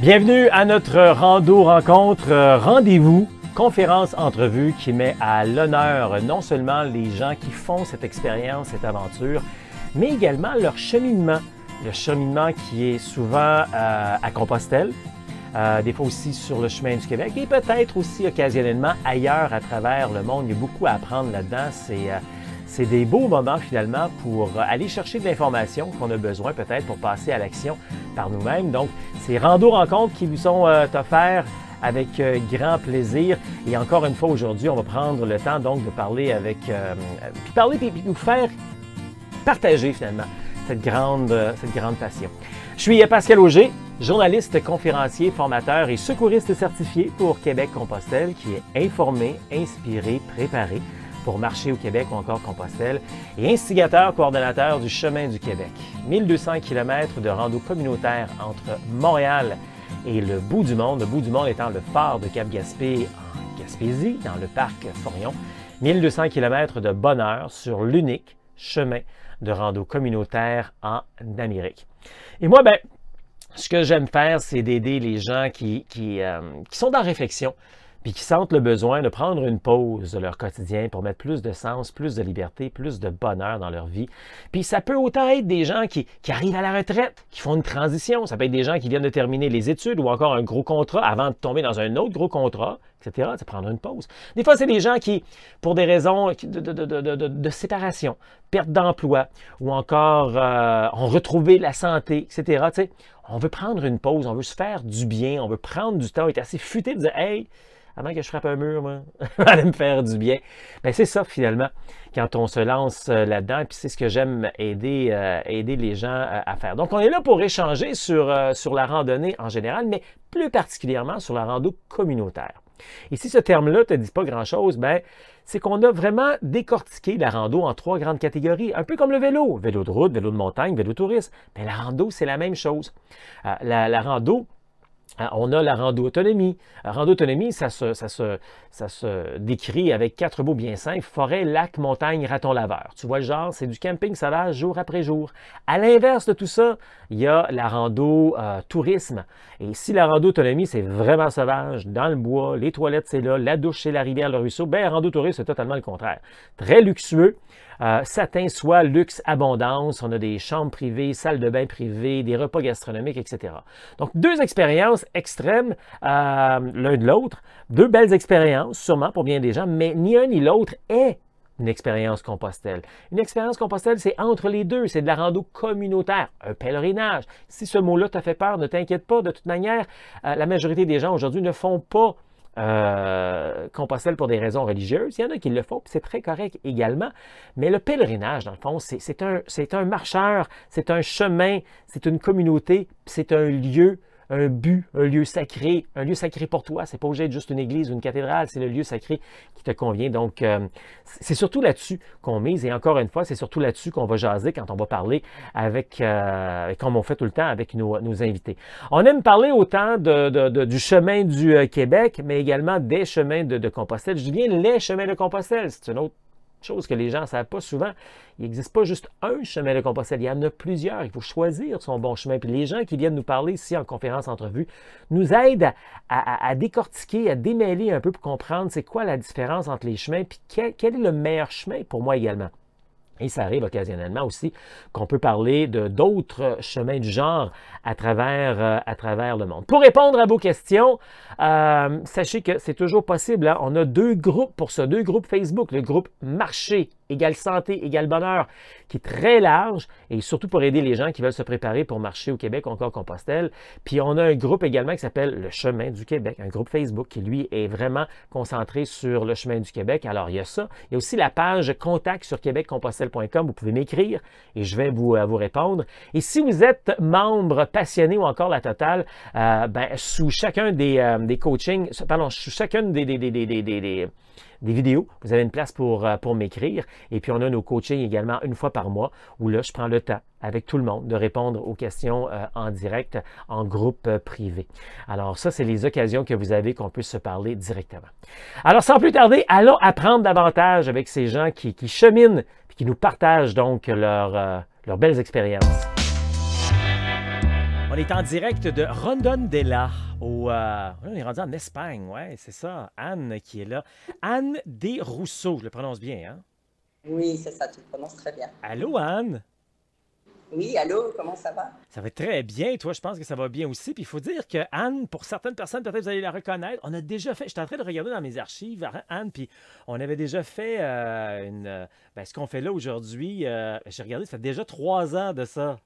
Bienvenue à notre rando rencontre rendez-vous, conférence entrevue qui met à l'honneur non seulement les gens qui font cette expérience, cette aventure, mais également leur cheminement. Le cheminement qui est souvent à Compostelle, des fois aussi sur le chemin du Québec et peut-être aussi occasionnellement ailleurs à travers le monde. Il y a beaucoup à apprendre là-dedans. C'est des beaux moments finalement pour aller chercher de l'information qu'on a besoin peut-être pour passer à l'action par nous-mêmes. Donc, ces rando-rencontres qui vous sont offerts avec grand plaisir. Et encore une fois, aujourd'hui, on va prendre le temps donc de parler avec... puis nous faire partager finalement cette grande passion. Je suis Pascal Auger, journaliste, conférencier, formateur et secouriste certifié pour Québec-Compostelle qui est informé, inspiré, préparé pour marcher au Québec ou encore Compostelle et instigateur, coordonnateur du Chemin du Québec. 1200 km de rando communautaire entre Montréal et le bout du monde étant le phare de Cap-Gaspé en Gaspésie, dans le parc Forion. 1200 km de bonheur sur l'unique chemin de rando communautaire en Amérique. Et moi, ce que j'aime faire, c'est d'aider les gens qui sont dans la réflexion, puis qui sentent le besoin de prendre une pause de leur quotidien pour mettre plus de sens, plus de liberté, plus de bonheur dans leur vie. Puis ça peut autant être des gens qui arrivent à la retraite, qui font une transition. Ça peut être des gens qui viennent de terminer les études ou encore un gros contrat avant de tomber dans un autre gros contrat, etc. C'est prendre une pause. Des fois, c'est des gens qui, pour des raisons de séparation, perte d'emploi ou encore ont retrouvé la santé, etc. Tu sais, on veut prendre une pause, on veut se faire du bien, on veut prendre du temps, être assez futé de dire « Hey, avant que je frappe un mur, moi, allez me faire du bien. » C'est ça, finalement, quand on se lance là-dedans, puis c'est ce que j'aime aider les gens à faire. Donc, on est là pour échanger sur la randonnée en général, mais plus particulièrement sur la rando communautaire. Et si ce terme-là ne te dit pas grand-chose, c'est qu'on a vraiment décortiqué la rando en 3 grandes catégories, un peu comme le vélo. Vélo de route, vélo de montagne, vélo touriste. Mais la rando, c'est la même chose. La rando, on a la rando-autonomie. La rando-autonomie, ça se décrit avec 4 mots bien simples: forêt, lac, montagne, raton laveur. Tu vois le genre, c'est du camping sauvage jour après jour. À l'inverse de tout ça, il y a la rando-tourisme. Et si la rando-autonomie, c'est vraiment sauvage, dans le bois, les toilettes, c'est là, la douche, c'est la rivière, le ruisseau, la rando-tourisme, c'est totalement le contraire. Très luxueux. Satin, soie, luxe, abondance. On a des chambres privées, salles de bain privées, des repas gastronomiques, etc. Donc, 2 expériences extrêmes l'un de l'autre. 2 belles expériences, sûrement pour bien des gens, mais ni un ni l'autre est une expérience Compostelle. Une expérience Compostelle, c'est entre les deux. C'est de la rando communautaire, un pèlerinage. Si ce mot-là t'a fait peur, ne t'inquiète pas. De toute manière, la majorité des gens aujourd'hui ne font pas Compostelle pour des raisons religieuses. Il y en a qui le font, puis c'est très correct également. Mais le pèlerinage, dans le fond, c'est un marcheur, c'est un chemin, c'est une communauté, c'est un lieu, un but, un lieu sacré pour toi. C'est pas obligé d'être juste une église ou une cathédrale, c'est le lieu sacré qui te convient. Donc, c'est surtout là-dessus qu'on mise. Et encore une fois, c'est surtout là-dessus qu'on va jaser quand on va parler comme on fait tout le temps avec nos invités. On aime parler autant du chemin du Québec, mais également des chemins de Compostelle. Je dis bien les chemins de Compostelle. C'est une autre chose que les gens ne savent pas souvent. Il n'existe pas juste un chemin de Compostelle, il y en a plusieurs. Il faut choisir son bon chemin. Puis les gens qui viennent nous parler ici en conférence entrevue nous aident à décortiquer, à démêler un peu pour comprendre c'est quoi la différence entre les chemins, puis quel est le meilleur chemin pour moi également. Et ça arrive occasionnellement aussi qu'on peut parler d'autres chemins du genre à travers le monde. Pour répondre à vos questions, sachez que c'est toujours possible. Hein? On a 2 groupes pour ça, 2 groupes Facebook. Le groupe Marché égale santé égale bonheur, qui est très large et surtout pour aider les gens qui veulent se préparer pour marcher au Québec ou encore Compostelle. Puis on a un groupe également qui s'appelle le Chemin du Québec, un groupe Facebook qui lui est vraiment concentré sur le Chemin du Québec. Alors il y a ça. Il y a aussi la page contact sur québeccompostelle.com. Vous pouvez m'écrire et je vais vous répondre. Et si vous êtes membre passionné ou encore la totale, sous chacun des coachings, sous chacune des vidéos, vous avez une place pour m'écrire. Et puis, on a nos coachings également une fois par mois où là, je prends le temps avec tout le monde de répondre aux questions en direct, en groupe privé. Alors, ça, c'est les occasions que vous avez qu'on puisse se parler directement. Alors, sans plus tarder, allons apprendre davantage avec ces gens qui cheminent et qui nous partagent donc leurs belles expériences. On est en direct de Redondela, on est rendu en Espagne, ouais, c'est ça. Anne qui est là. Anne Desrousseaux, je le prononce bien, hein? Oui, c'est ça, tu le prononces très bien. Allô, Anne? Oui, allô, comment ça va? Ça va très bien, toi, je pense que ça va bien aussi. Puis il faut dire que Anne, pour certaines personnes, peut-être vous allez la reconnaître, on a déjà fait, j'étais en train de regarder dans mes archives, Anne, puis on avait déjà fait ce qu'on fait là aujourd'hui. J'ai regardé, ça fait déjà 3 ans de ça.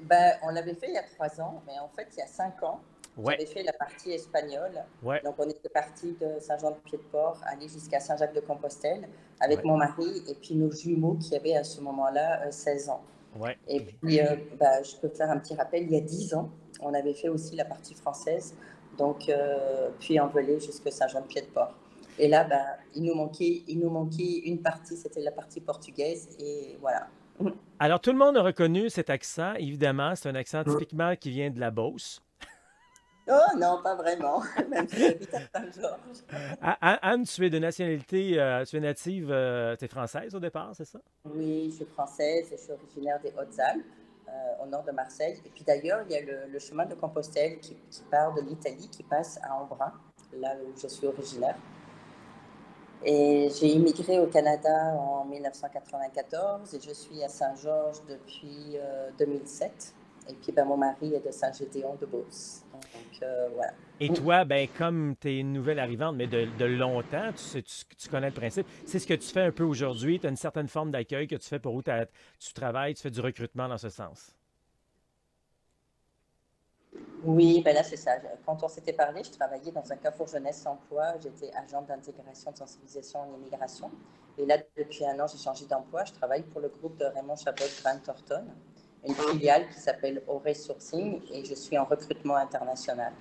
Ben, on l'avait fait il y a 3 ans, mais en fait, il y a 5 ans, Ouais, j'avais fait la partie espagnole. ouais, Donc, on était parti de Saint-Jean-de-Pied-de-Port, aller jusqu'à Saint-Jacques-de-Compostelle avec ouais, mon mari et puis nos jumeaux qui avaient à ce moment-là 16 ans. ouais. Et puis, ben, je peux faire un petit rappel, il y a 10 ans, on avait fait aussi la partie française, donc puis envolé jusqu'à Saint-Jean-de-Pied-de-Port. Et là, ben, il nous manquait une partie, c'était la partie portugaise, et voilà. Alors, tout le monde a reconnu cet accent, évidemment, c'est un accent typiquement qui vient de la Beauce. Oh non, pas vraiment, même si j'habite à Saint-Georges. Anne, tu es de nationalité, tu es native, tu es française au départ, c'est ça? Oui, je suis française et je suis originaire des Hautes-Alpes, au nord de Marseille. Et puis d'ailleurs, il y a le chemin de Compostelle qui part de l'Italie, qui passe à Embrun, là où je suis originaire. Et j'ai immigré au Canada en 1994 et je suis à Saint-Georges depuis 2007. Et puis ben, mon mari est de Saint-Gédéon de Beauce. Donc voilà. Et toi, ben, comme tu es une nouvelle arrivante, mais de longtemps, tu connais le principe. C'est ce que tu fais un peu aujourd'hui. Tu as une certaine forme d'accueil que tu fais pour où tu travailles, tu fais du recrutement dans ce sens. Oui, ben là c'est ça. Quand on s'était parlé, je travaillais dans un Carrefour Jeunesse Emploi. J'étais agente d'intégration, de sensibilisation en immigration. Et là, depuis un an, j'ai changé d'emploi. Je travaille pour le groupe de Raymond Chabot Grant Thornton, une filiale qui s'appelle Auray Sourcing et je suis en recrutement international.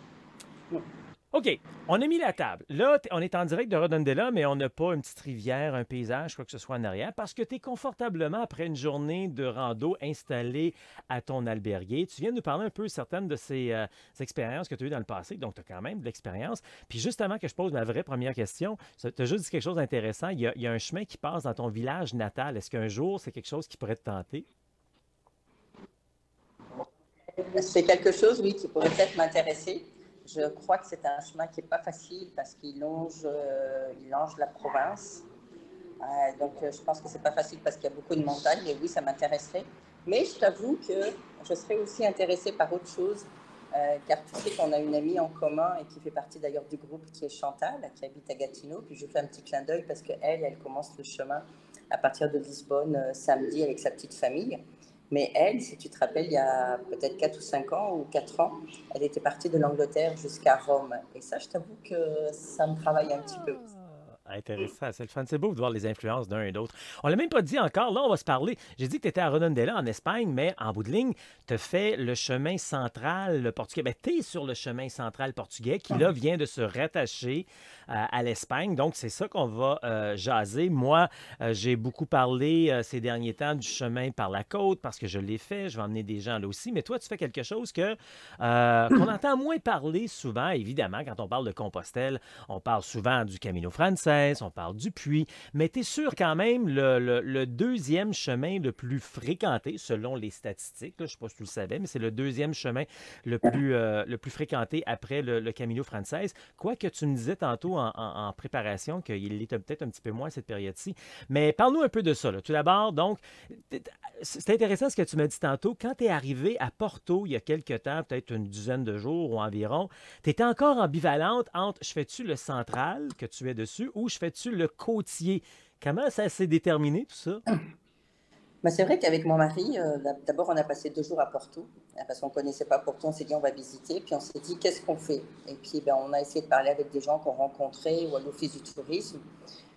OK, on a mis la table. Là, on est en direct de Redondela, mais on n'a pas une petite rivière, un paysage, quoi que ce soit en arrière, parce que tu es confortablement, après une journée de rando, installé à ton alberguer. Tu viens de nous parler un peu certaines de ces expériences que tu as eues dans le passé, donc tu as quand même de l'expérience. Puis juste avant que je pose ma vraie première question, tu as juste dit quelque chose d'intéressant. Il y a un chemin qui passe dans ton village natal. Est-ce qu'un jour, c'est quelque chose qui pourrait te tenter? C'est quelque chose, oui, qui pourrait peut-être m'intéresser. Je crois que c'est un chemin qui n'est pas facile parce qu'il longe la province. Donc, je pense que c'est pas facile parce qu'il y a beaucoup de montagnes. Et oui, ça m'intéresserait. Mais je t'avoue que je serais aussi intéressée par autre chose, car tu sais qu'on a une amie en commun et qui fait partie d'ailleurs du groupe qui est Chantal, qui habite à Gatineau. Puis je fais un petit clin d'œil parce qu'elle commence le chemin à partir de Lisbonne samedi avec sa petite famille. Mais elle, si tu te rappelles, il y a peut-être 4 ou 5 ans ou 4 ans, elle était partie de l'Angleterre jusqu'à Rome. Et ça, je t'avoue que ça me travaille un petit peu. Intéressant, c'est le fun. C'est beau de voir les influences d'un et d'autre. On l'a même pas dit encore, là, on va se parler. J'ai dit que tu étais à Redondela, en Espagne, mais en bout de ligne, tu as fait le chemin central portugais. Ben, tu es sur le chemin central portugais qui, là, vient de se rattacher à l'Espagne. Donc, c'est ça qu'on va jaser. Moi, j'ai beaucoup parlé ces derniers temps du chemin par la côte parce que je l'ai fait. Je vais emmener des gens là aussi. Mais toi, tu fais quelque chose qu'on entend moins parler souvent, évidemment, quand on parle de Compostelle. On parle souvent du Camino Frances, on parle du Puy, mais tu es sûr quand même le deuxième chemin le plus fréquenté, selon les statistiques, là, je ne sais pas si tu le savais, mais c'est le deuxième chemin le plus fréquenté après le Camino Frances. Quoique tu me disais tantôt en préparation qu'il était peut-être un petit peu moins cette période-ci. Mais parle-nous un peu de ça, là. Tout d'abord, donc, c'est intéressant ce que tu m'as dit tantôt. Quand tu es arrivé à Porto il y a quelque temps, peut-être une dizaine de jours ou environ, tu étais encore ambivalente entre je fais-tu le central que tu es dessus ou je fais-tu le côtier? Comment ça s'est déterminé tout ça? Bah, c'est vrai qu'avec mon mari, d'abord, on a passé 2 jours à Porto, parce qu'on ne connaissait pas Porto. On s'est dit, on va visiter. Puis on s'est dit, qu'est-ce qu'on fait? Et puis, ben, on a essayé de parler avec des gens qu'on rencontrait ou à l'Office du tourisme.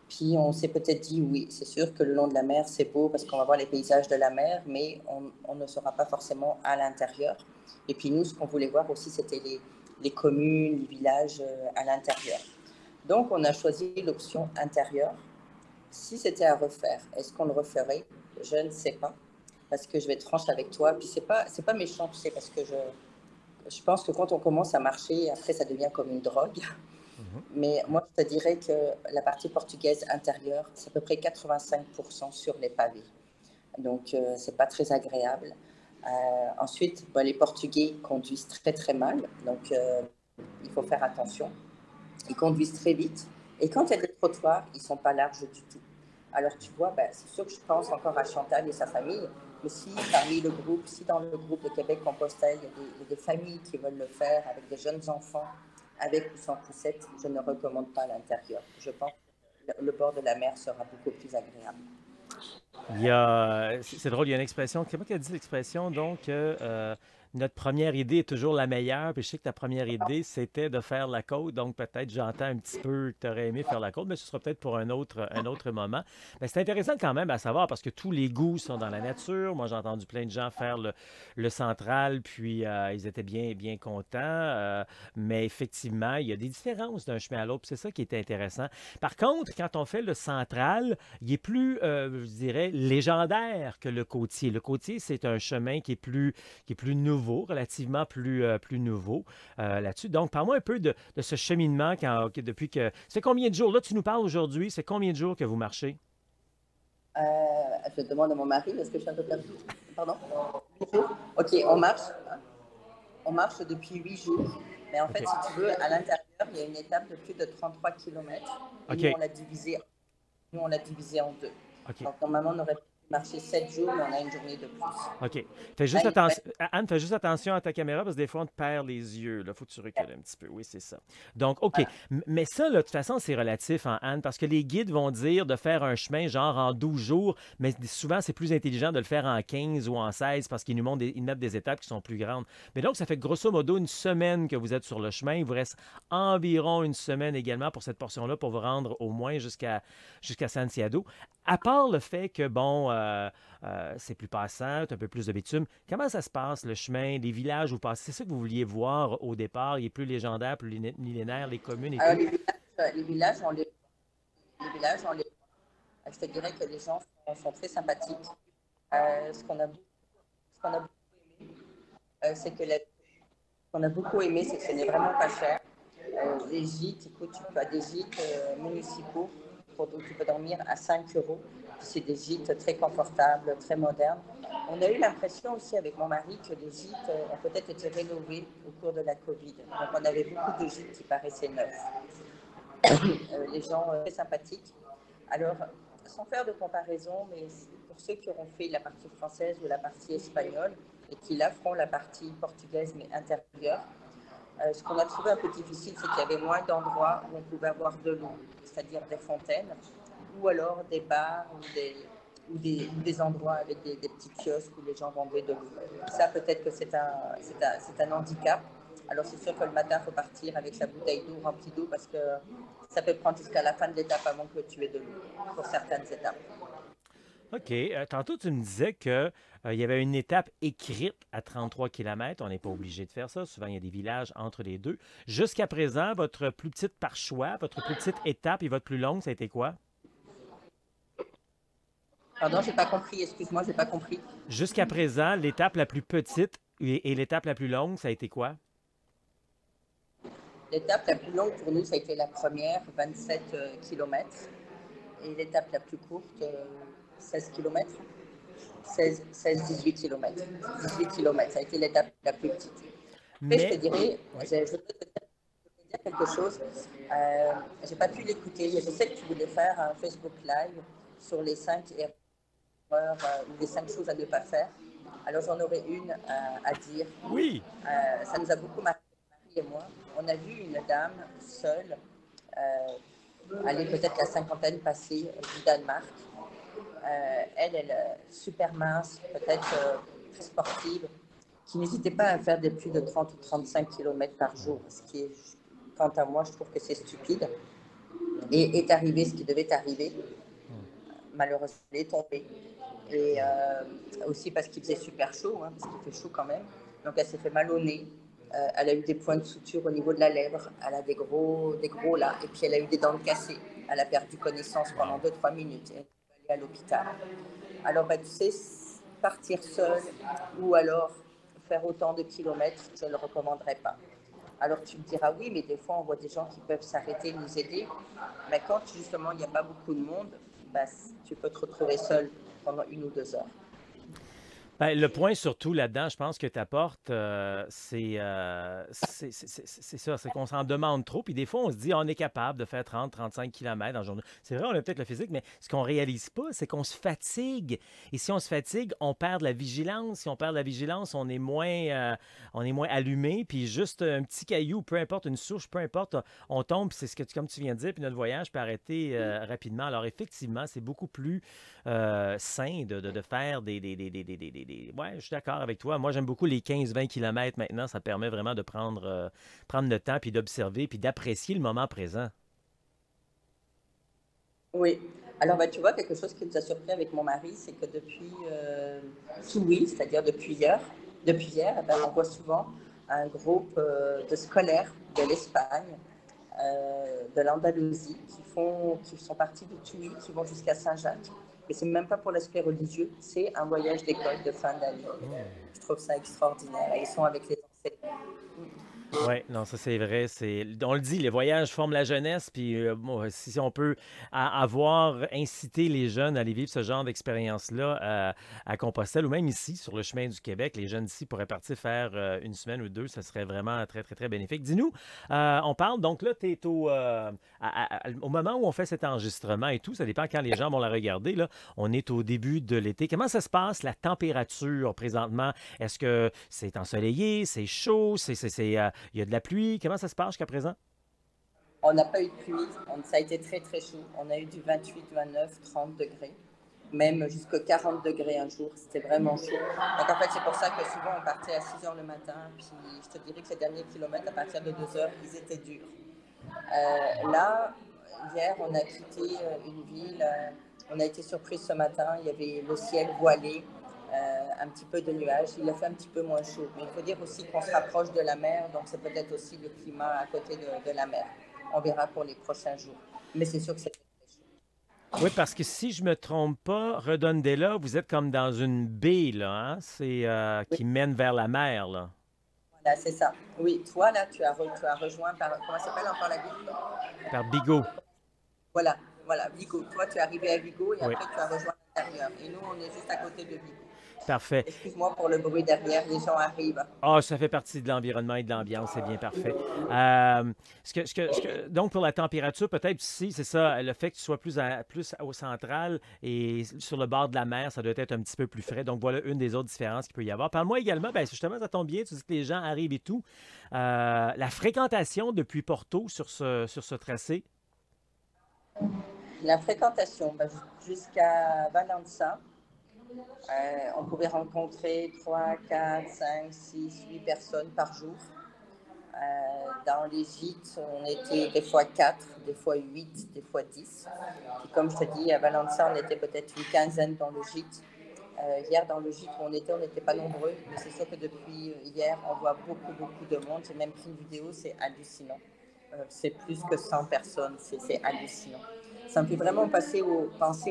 Puis on s'est peut-être dit, oui, c'est sûr que le long de la mer, c'est beau parce qu'on va voir les paysages de la mer, mais on ne sera pas forcément à l'intérieur. Et puis nous, ce qu'on voulait voir aussi, c'était les communes, les villages à l'intérieur. Donc, on a choisi l'option intérieure. Si c'était à refaire, est-ce qu'on le referait? Je ne sais pas, parce que je vais être franche avec toi. Puis c'est pas méchant, tu sais, parce que je pense que quand on commence à marcher, après, ça devient comme une drogue. Mhm. Mais moi, je te dirais que la partie portugaise intérieure, c'est à peu près 85% sur les pavés. Donc, c'est pas très agréable. Ensuite, les Portugais conduisent très très mal, donc il faut faire attention. Ils conduisent très vite et quand il y a des trottoirs, ils ne sont pas larges du tout. Alors tu vois, c'est sûr que je pense encore à Chantal et sa famille, mais si parmi le groupe, si dans le groupe de Québec-Compostelle, il y a des familles qui veulent le faire avec des jeunes enfants, avec ou sans poussette, je ne recommande pas à l'intérieur. Je pense que le bord de la mer sera beaucoup plus agréable. C'est drôle, il y a une expression, c'est moi qui a dit l'expression, donc, notre première idée est toujours la meilleure, puis je sais que ta première idée, c'était de faire la côte, donc peut-être j'entends un petit peu que tu aurais aimé faire la côte, mais ce sera peut-être pour un autre moment. Mais c'est intéressant quand même à savoir, parce que tous les goûts sont dans la nature. Moi, j'ai entendu plein de gens faire le central, puis ils étaient bien contents, mais effectivement, il y a des différences d'un chemin à l'autre, puis c'est ça qui est intéressant. Par contre, quand on fait le central, il est plus, je dirais, légendaire que le côtier. Le côtier, c'est un chemin qui est plus nouveau, relativement plus nouveau là-dessus. Donc, parle-moi un peu de ce cheminement depuis que... C'est combien de jours? Là, tu nous parles aujourd'hui, c'est combien de jours que vous marchez? Je demande à mon mari, est-ce que je suis un peu perdue? Pardon? Ok, on marche depuis 8 jours. Mais en fait, OK. si tu veux, à l'intérieur, il y a une étape de plus de 33 km. Et OK. nous, on l'a divisé en deux. OK. Donc, normalement, on aurait pu marcher 7 jours, mais on a une journée de plus. OK. Là, il reste Anne, fais juste attention à ta caméra parce que des fois, on te perd les yeux. Il faut que tu recules un petit peu. Oui, c'est ça. Donc, OK. voilà. Mais ça, là, de toute façon, c'est relatif, hein, Anne, parce que les guides vont dire de faire un chemin genre en 12 jours, mais souvent, c'est plus intelligent de le faire en 15 ou en 16 parce qu'ils nous montrent ils mettent des étapes qui sont plus grandes. Mais donc, ça fait grosso modo une semaine que vous êtes sur le chemin. Il vous reste environ une semaine également pour cette portion-là pour vous rendre au moins jusqu'à Santiago. À part le fait que, bon, c'est plus passant, un peu plus de bitume. Comment ça se passe, le chemin, les villages où vous passez? C'est ça que vous vouliez voir au départ. Il est plus légendaire, plus millénaire, les communes et Alors, tout. les villages, je te dirais que les gens sont très sympathiques. Ce qu'on a, ce qu'on a beaucoup aimé, c'est que qu'on a beaucoup aimé, c'est que ce n'est vraiment pas cher. Les gîtes, écoute, tu as des gîtes municipaux où tu peux dormir à 5 euros. C'est des gîtes très confortables, très modernes. On a eu l'impression aussi avec mon mari que les gîtes ont peut-être été rénovés au cours de la Covid. Donc on avait beaucoup de gîtes qui paraissaient neufs. Les gens très sympathiques. Alors, sans faire de comparaison, mais pour ceux qui auront fait la partie française ou la partie espagnole et qui là feront la partie portugaise mais intérieure, ce qu'on a trouvé un peu difficile, c'est qu'il y avait moins d'endroits où on pouvait avoir de l'eau, c'est-à-dire des fontaines, ou alors des bars ou des endroits avec des petits kiosques où les gens vendaient de l'eau. Ça, peut-être que c'est un handicap. Alors, c'est sûr que le matin, il faut partir avec sa bouteille d'eau remplie d'eau parce que ça peut prendre jusqu'à la fin de l'étape avant que tu aies de l'eau pour certaines étapes. OK. Tantôt, tu me disais que, il y avait une étape écrite à 33 km. On n'est pas obligé de faire ça. Souvent, il y a des villages entre les deux. Jusqu'à présent, votre plus petite par choix, votre plus petite étape et votre plus longue, ça a été quoi? Pardon, j'ai pas compris. Excuse-moi, j'ai pas compris. Jusqu'à présent, l'étape la plus petite et l'étape la plus longue, ça a été quoi? L'étape la plus longue pour nous, ça a été la première, 27 km. Et l'étape la plus courte, 16 km. 16-18 km. 18 km, ça a été l'étape la plus petite. Après, je te Mais, dirais, oui. je voudrais te dire quelque chose. Je n'ai pas pu l'écouter, mais je sais que tu voulais faire un Facebook Live sur les 5 erreurs ou les 5 choses à ne pas faire. Alors, j'en aurais une à dire. Oui. Ça nous a beaucoup marqué, Marie et moi. On a vu une dame seule, aller peut-être la cinquantaine passée du Danemark. Elle est super mince, peut-être très sportive, qui n'hésitait pas à faire des plus de 30 ou 35 km par jour, ce qui est, quant à moi, je trouve que c'est stupide. Et est arrivé ce qui devait arriver. Malheureusement, elle est tombée. Et aussi parce qu'il faisait super chaud, hein, parce qu'il fait chaud quand même. Donc elle s'est fait mal au nez. Elle a eu des points de suture au niveau de la lèvre. Elle a des gros là. Et puis elle a eu des dents cassées. Elle a perdu connaissance pendant Wow. 2-3 minutes. Elle est allée à l'hôpital. Alors, tu sais, partir seule ou alors faire autant de kilomètres, je ne le recommanderais pas. Alors tu me diras, oui, mais des fois, on voit des gens qui peuvent s'arrêter, nous aider. Mais quand justement, il n'y a pas beaucoup de monde, tu peux te retrouver seul pendant 1 ou 2 heures. Ben, le point surtout là-dedans, je pense que tu apportes, c'est ça, c'est qu'on s'en demande trop. Puis des fois, on se dit, on est capable de faire 30-35 km en journée. C'est vrai, on a peut-être le physique, mais ce qu'on réalise pas, c'est qu'on se fatigue. Et si on se fatigue, on perd de la vigilance. Si on perd de la vigilance, on est moins allumé. Puis juste un petit caillou, peu importe, une souche, peu importe, on tombe. Puis c'est ce que, comme tu viens de dire, puis notre voyage peut arrêter rapidement. Alors effectivement, c'est beaucoup plus sain de faire Ouais, je suis d'accord avec toi. Moi, j'aime beaucoup les 15-20 km maintenant. Ça permet vraiment de prendre le temps, puis d'observer, puis d'apprécier le moment présent. Oui. Alors, bah, tu vois, quelque chose qui nous a surpris avec mon mari, c'est que depuis oui, c'est-à-dire depuis hier, eh ben, on voit souvent un groupe de scolaires de l'Espagne, de l'Andalousie, qui sont partis de Tunis, qui vont jusqu'à Saint-Jacques. Et c'est même pas pour l'aspect religieux, c'est un voyage d'école de fin d'année. Je trouve ça extraordinaire. Et ils sont avec les enseignants. Oui, non, ça c'est vrai. On le dit, les voyages forment la jeunesse, puis bon, si on peut avoir incité les jeunes à aller vivre ce genre d'expérience-là à Compostelle ou même ici, sur le chemin du Québec, les jeunes ici pourraient partir faire une semaine ou deux, ça serait vraiment très, très, très bénéfique. Dis-nous, on parle, donc là, tu es au moment où on fait cet enregistrement et tout, ça dépend quand les gens vont la regarder, là, on est au début de l'été. Comment ça se passe, la température présentement? Est-ce que c'est ensoleillé, c'est chaud, il y a de la pluie. Comment ça se passe jusqu'à présent? On n'a pas eu de pluie, ça a été très très chaud. On a eu du 28, 29, 30 degrés, même jusqu'à 40 degrés un jour. C'était vraiment chaud. Donc en fait, c'est pour ça que souvent on partait à 6 heures le matin. Puis je te dirais que ces derniers kilomètres, à partir de 2 heures, ils étaient durs. Là, hier, on a quitté une ville. On a été surpris ce matin. Il y avait le ciel voilé, un petit peu de nuages. Il a fait un petit peu moins chaud. Mais il faut dire aussi qu'on se rapproche de la mer, donc c'est peut-être aussi le climat à côté de la mer. On verra pour les prochains jours. Mais c'est sûr que c'est très chaud. Oui, parce que si je me trompe pas, Redondela, vous êtes comme dans une baie, là, hein? C'est Oui, qui mène vers la mer, là. voilà, c'est ça. Oui, toi, là, tu as rejoint par. Comment s'appelle encore la ville? Par Bigot. Voilà, voilà, Vigo. Toi, tu es arrivé à Vigo et Oui, après, tu as rejoint l'intérieur. Et nous, on est juste à côté de Vigo. parfait. Excuse-moi pour le bruit derrière, les gens arrivent. Ah, ça fait partie de l'environnement et de l'ambiance, c'est bien parfait. Donc, pour la température, peut-être ici, c'est ça, le fait que tu sois plus au central et sur le bord de la mer, ça doit être un petit peu plus frais. Donc, voilà une des autres différences qu'il peut y avoir. Parle-moi également, ben, justement, ça tombe bien, tu dis que les gens arrivent et tout. La fréquentation depuis Porto sur ce tracé. La fréquentation, bah, jusqu'à Valença, on pouvait rencontrer 3, 4, 5, 6, 8 personnes par jour. Dans les gîtes, on était des fois 4, des fois 8, des fois 10. Et comme je te dis, à Valença, on était peut-être une quinzaine dans le gîte. Hier, dans le gîte où on n'était pas nombreux, mais c'est sûr que depuis hier, on voit beaucoup, beaucoup de monde. J'ai même pris une vidéo, c'est hallucinant. C'est plus que 100 personnes, c'est hallucinant. Ça me fait vraiment penser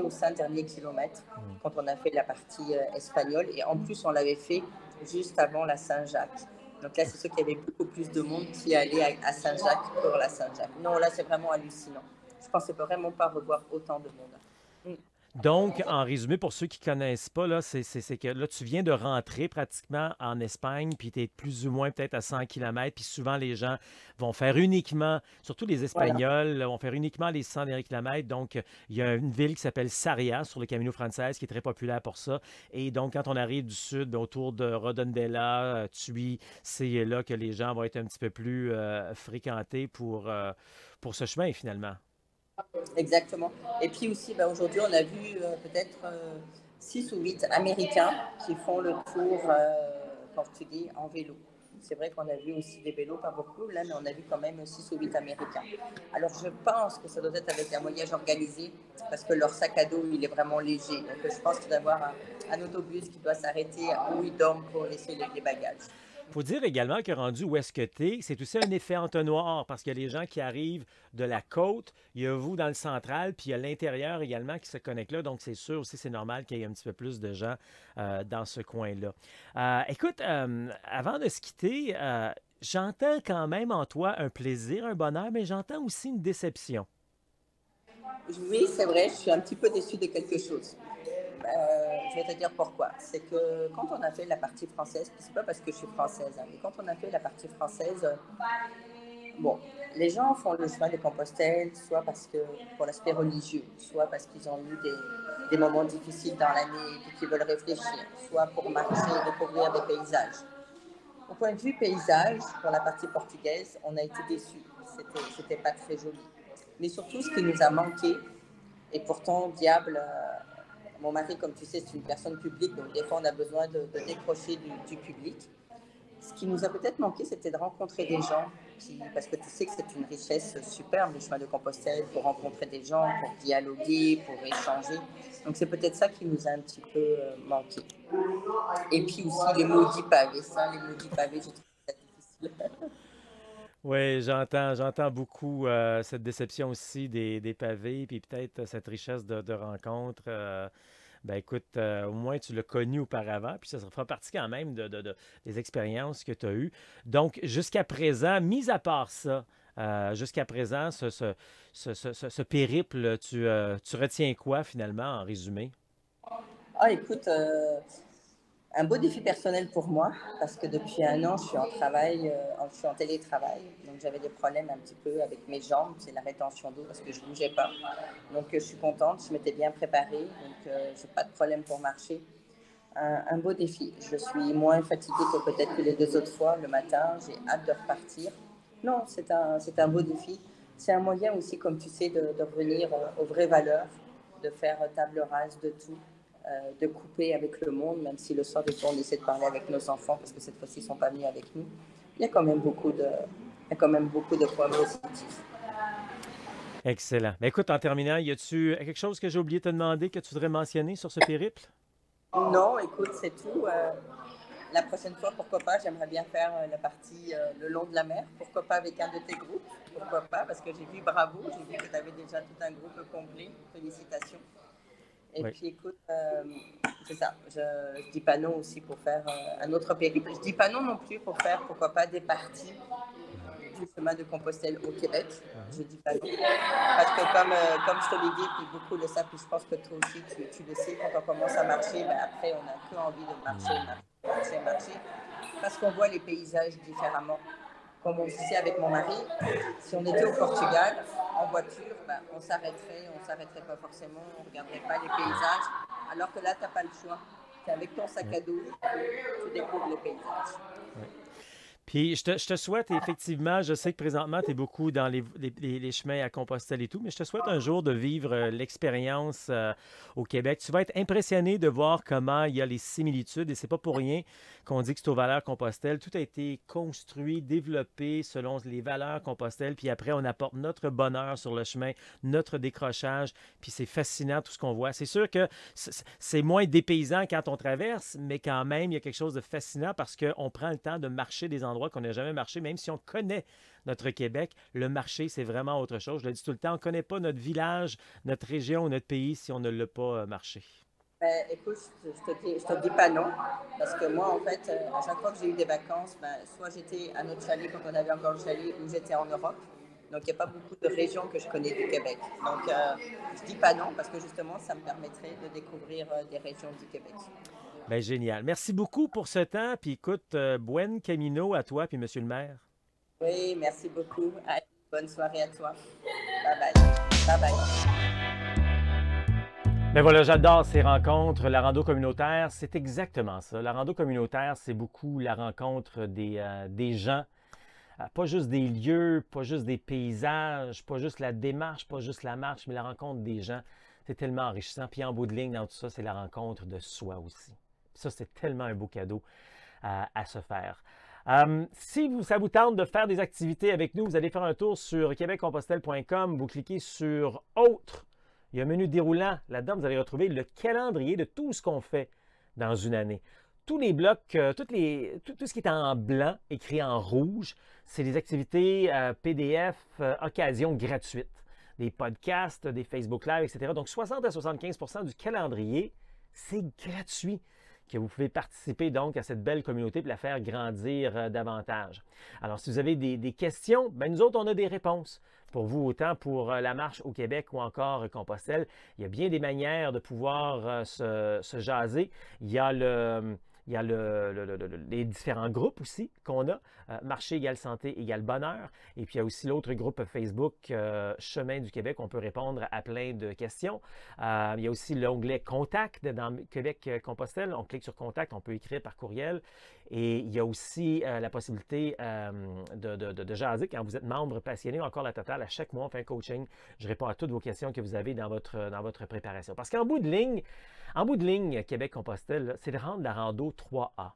aux 5 derniers kilomètres Hmm. quand on a fait la partie espagnole. Et en plus, on l'avait fait juste avant la Saint-Jacques. Donc là, c'est sûr qu'il y avait beaucoup plus de monde qui allait à Saint-Jacques pour la Saint-Jacques. Non, là, c'est vraiment hallucinant. Je ne pensais vraiment pas revoir autant de monde. Donc, en résumé, pour ceux qui ne connaissent pas, là, c'est que là, tu viens de rentrer pratiquement en Espagne, puis tu es plus ou moins peut-être à 100 km, puis souvent les gens vont faire uniquement, surtout les Voilà. Espagnols, vont faire uniquement les 100 derniers kilomètres. Donc, il y a une ville qui s'appelle Sarriá sur le Camino Frances qui est très populaire pour ça. Et donc, quand on arrive du sud, autour de Redondela, Tui, c'est là que les gens vont être un petit peu plus fréquentés pour ce chemin, finalement. Exactement. Et puis aussi, bah, aujourd'hui, on a vu peut-être 6 ou 8 Américains qui font le tour portugais en vélo. C'est vrai qu'on a vu aussi des vélos, pas beaucoup, là, mais on a vu quand même 6 ou 8 Américains. Alors, je pense que ça doit être avec un voyage organisé, parce que leur sac à dos, il est vraiment léger. Donc, je pense qu'il doit y avoir un autobus qui doit s'arrêter où ils dorment pour laisser les bagages. Faut dire également que rendu où est-ce que tu es, c'est aussi un effet entonnoir parce qu'il y a les gens qui arrivent de la côte, il y a vous dans le central, puis il y a l'intérieur également qui se connecte là. Donc, c'est sûr aussi, c'est normal qu'il y ait un petit peu plus de gens dans ce coin-là. Écoute, avant de se quitter, j'entends quand même en toi un plaisir, un bonheur, mais j'entends aussi une déception. Oui, c'est vrai, je suis un petit peu déçue de quelque chose. Je vais te dire pourquoi. C'est que quand on a fait la partie française, puis c'est pas parce que je suis française, hein, mais quand on a fait la partie française, bon, les gens font le chemin de Compostelle, soit parce que pour l'aspect religieux, soit parce qu'ils ont eu des moments difficiles dans l'année et qu'ils veulent réfléchir, soit pour marcher et découvrir des paysages. Au point de vue paysage, pour la partie portugaise, on a été déçus. C'était pas très joli. Mais surtout, ce qui nous a manqué, et pourtant, diable, mon mari, comme tu sais, c'est une personne publique, donc des fois, on a besoin de décrocher du public. Ce qui nous a peut-être manqué, c'était de rencontrer des gens, parce que tu sais que c'est une richesse superbe, le chemin de Compostelle, pour rencontrer des gens, pour dialoguer, pour échanger. Donc c'est peut-être ça qui nous a un petit peu manqué. Et puis aussi les maudits pavés, ça, les maudits pavés, j'ai trouvé ça difficile. Oui, j'entends beaucoup cette déception aussi des pavés, puis peut-être cette richesse de rencontres. Ben écoute, au moins tu l'as connu auparavant, puis ça fera partie quand même des expériences que tu as eues. Donc, jusqu'à présent, mis à part ça, jusqu'à présent, ce périple, tu retiens quoi finalement en résumé? Ah, écoute, un beau défi personnel pour moi, parce que depuis un an, je suis en travail, je suis en télétravail. Donc, j'avais des problèmes un petit peu avec mes jambes, c'est la rétention d'eau parce que je ne bougeais pas. Donc, je suis contente, je m'étais bien préparée, donc je n'ai pas de problème pour marcher. Un beau défi. Je suis moins fatiguée que peut-être que les deux autres fois le matin. J'ai hâte de repartir. Non, c'est un beau défi. C'est un moyen aussi, comme tu sais, de revenir aux vraies valeurs, de faire table rase de tout, de couper avec le monde, même si le soir, des fois, on essaie de parler avec nos enfants parce que cette fois-ci, ils ne sont pas venus avec nous. Il y a quand même il y a quand même beaucoup de points positifs. Excellent. Ben écoute, en terminant, y a-tu quelque chose que j'ai oublié de te demander que tu voudrais mentionner sur ce périple? Non, écoute, c'est tout. La prochaine fois, pourquoi pas, j'aimerais bien faire la partie le long de la mer. Pourquoi pas avec un de tes groupes? Pourquoi pas? Parce que j'ai vu Bravo, j'ai vu que tu avais déjà tout un groupe complet. Félicitations. Et Oui. puis écoute, c'est ça. Je dis pas non aussi pour faire un autre périple. Je dis pas non non plus pour faire, pourquoi pas, des parties du chemin de Compostelle au Québec. Uh-huh. Je dis pas non. Parce que comme je te l'ai dit, puis beaucoup le savent, puis je pense que toi aussi tu le sais, quand on commence à marcher, ben après on n'a que envie de marcher, marcher. Parce qu'on voit les paysages différemment. Comme on disait avec mon mari, si on était au Portugal, en voiture, ben, on s'arrêterait pas forcément, on ne regarderait pas les paysages. Alors que là, tu n'as pas le choix. Tu es avec ton sac Oui. à dos, tu découvres les paysages. Oui. Puis je te souhaite effectivement, je sais que présentement tu es beaucoup dans les chemins à Compostelle et tout, mais je te souhaite un jour de vivre l'expérience au Québec. Tu vas être impressionné de voir comment il y a les similitudes et c'est pas pour rien qu'on dit que c'est aux valeurs Compostelle. Tout a été construit, développé selon les valeurs Compostelle, puis après on apporte notre bonheur sur le chemin, notre décrochage, puis c'est fascinant tout ce qu'on voit. C'est sûr que c'est moins dépaysant quand on traverse, mais quand même il y a quelque chose de fascinant parce qu'on prend le temps de marcher des endroits qu'on n'a jamais marché, même si on connaît notre Québec, le marché, c'est vraiment autre chose. Je le dis tout le temps, on ne connaît pas notre village, notre région, notre pays si on ne l'a pas marché. Ben, écoute, je te dis pas non, parce que moi, en fait, à chaque fois que j'ai eu des vacances, ben, soit j'étais à notre chalet quand on avait encore le chalet, ou j'étais en Europe. Donc, il n'y a pas beaucoup de régions que je connais du Québec. Donc, je dis pas non, parce que justement, ça me permettrait de découvrir des régions du Québec. Ben, génial. Merci beaucoup pour ce temps. Puis écoute, buen camino à toi puis Monsieur le maire. Oui, merci beaucoup. Allez, bonne soirée à toi. Bye bye. Bye bye. Ben voilà, j'adore ces rencontres. La rando communautaire, c'est exactement ça. La rando communautaire, c'est beaucoup la rencontre des gens. Pas juste des lieux, pas juste des paysages, pas juste la démarche, pas juste la marche, mais la rencontre des gens. C'est tellement enrichissant. Puis en bout de ligne, dans tout ça, c'est la rencontre de soi aussi. Puis ça, c'est tellement un beau cadeau à se faire. Si ça vous tente de faire des activités avec nous, vous allez faire un tour sur québeccompostelle.com, vous cliquez sur Autres. Il y a un menu déroulant. Là-dedans, vous allez retrouver le calendrier de tout ce qu'on fait dans une année. Tous les blocs, tout ce qui est en blanc, écrit en rouge, c'est des activités PDF, occasion gratuites. Des podcasts, des Facebook Live, etc. Donc, 60 à 75 du calendrier, c'est gratuit, que vous pouvez participer donc à cette belle communauté et la faire grandir davantage. Alors, si vous avez des questions, ben nous autres, on a des réponses. Vous pour vous, autant pour la marche au Québec ou encore Compostelle. Il y a bien des manières de pouvoir se jaser. Il y a les différents groupes aussi qu'on a. Marché égale santé égale bonheur. Et puis, il y a aussi l'autre groupe Facebook Chemin du Québec. On peut répondre à plein de questions. Il y a aussi l'onglet Contact dans Québec-Compostelle. On clique sur Contact, on peut écrire par courriel. Et il y a aussi la possibilité de jaser quand vous êtes membre passionné ou encore la totale. À chaque mois, on fait un coaching. Je réponds à toutes vos questions que vous avez dans votre préparation. Parce qu'en bout de ligne, Québec-Compostelle, c'est de rendre la rando 3A.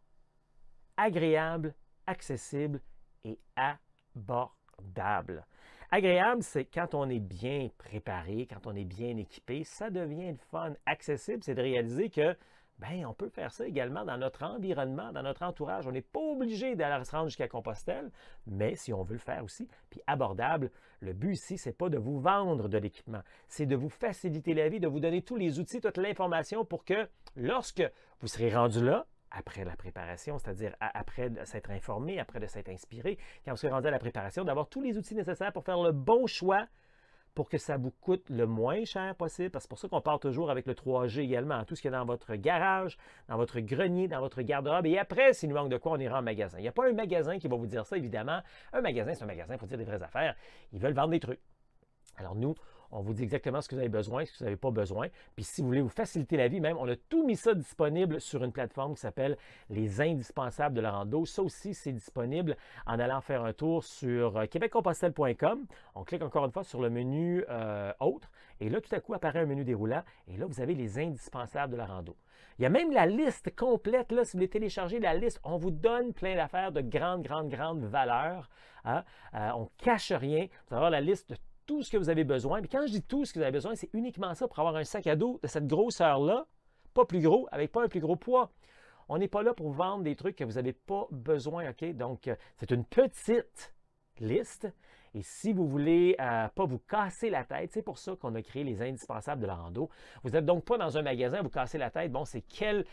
Agréable, accessible et abordable. Agréable, c'est quand on est bien préparé, quand on est bien équipé, ça devient le fun. Accessible, c'est de réaliser que on peut faire ça également dans notre environnement, dans notre entourage. On n'est pas obligé d'aller se rendre jusqu'à Compostelle, mais si on veut le faire aussi. Puis abordable, le but ici, c'est pas de vous vendre de l'équipement, c'est de vous faciliter la vie, de vous donner tous les outils, toute l'information pour que lorsque vous serez rendu là, après la préparation, c'est-à-dire après de s'être informé, après de s'être inspiré, quand vous serez rendu à la préparation, d'avoir tous les outils nécessaires pour faire le bon choix pour que ça vous coûte le moins cher possible. Parce que c'est pour ça qu'on part toujours avec le 3G également. Tout ce qu'il y a dans votre garage, dans votre grenier, dans votre garde-robe. Et après, s'il nous manque de quoi, on ira en magasin. Il n'y a pas un magasin qui va vous dire ça, évidemment. Un magasin, c'est un magasin, il faut dire des vraies affaires. Ils veulent vendre des trucs. Alors nous, on vous dit exactement ce que vous avez besoin, ce que vous n'avez pas besoin. Puis si vous voulez vous faciliter la vie, même, on a tout mis ça disponible sur une plateforme qui s'appelle Les Indispensables de la rando. Ça aussi, c'est disponible en allant faire un tour sur québeccompostelle.com. On clique encore une fois sur le menu Autres. Et là, tout à coup, apparaît un menu déroulant. Et là, vous avez Les Indispensables de la rando. Il y a même la liste complète. Là, si vous voulez télécharger la liste, on vous donne plein d'affaires de grande valeur. Hein? On ne cache rien. Vous allez avoir la liste de tout ce que vous avez besoin. Mais quand je dis tout ce que vous avez besoin, c'est uniquement ça pour avoir un sac à dos de cette grosseur-là, pas plus gros, avec pas un plus gros poids. On n'est pas là pour vendre des trucs que vous n'avez pas besoin, OK? Donc, c'est une petite liste. Et si vous voulez pas vous casser la tête, c'est pour ça qu'on a créé les indispensables de la rando. Vous n'êtes donc pas dans un magasin à vous casser la tête. Bon, c'est quel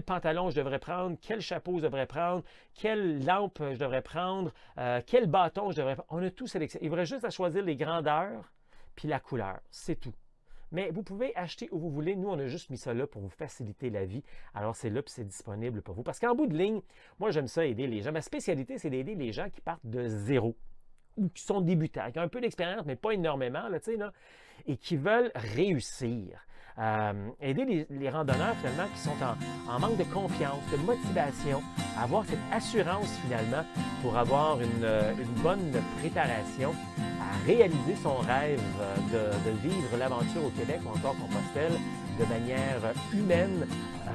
pantalon je devrais prendre, quel chapeau je devrais prendre, quelle lampe je devrais prendre, quel bâton je devrais prendre. On a tout sélectionné. Il faudrait juste à choisir les grandeurs puis la couleur. C'est tout. Mais vous pouvez acheter où vous voulez. Nous, on a juste mis ça là pour vous faciliter la vie. Alors, c'est là puis c'est disponible pour vous. Parce qu'en bout de ligne, moi, j'aime ça aider les gens. Ma spécialité, c'est d'aider les gens qui partent de zéro ou qui sont débutants, qui ont un peu d'expérience, mais pas énormément, là, et qui veulent réussir. Aider les randonneurs, finalement, qui sont en manque de confiance, de motivation, à avoir cette assurance, finalement, pour avoir une bonne préparation, à réaliser son rêve de vivre l'aventure au Québec ou encore Compostelle de manière humaine,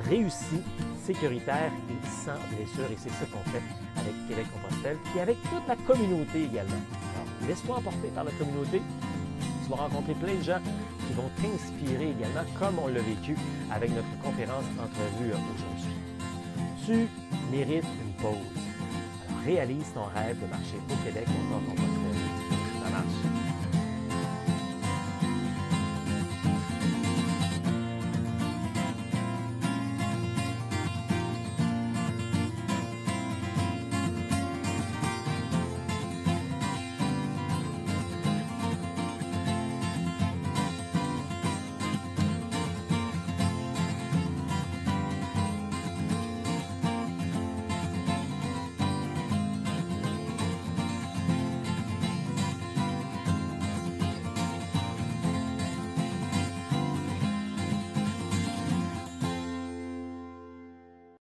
réussie, sécuritaire et sans blessure. Et c'est ça qu'on fait avec Québec-Compostelle, puis avec toute la communauté également. Alors, laisse-toi emporter par la communauté. Tu vas rencontrer plein de gens qui vont t'inspirer également, comme on l'a vécu avec notre conférence entrevue aujourd'hui. Tu mérites une pause. Alors, réalise ton rêve de marcher au Québec ou encore Compostelle. Ça marche.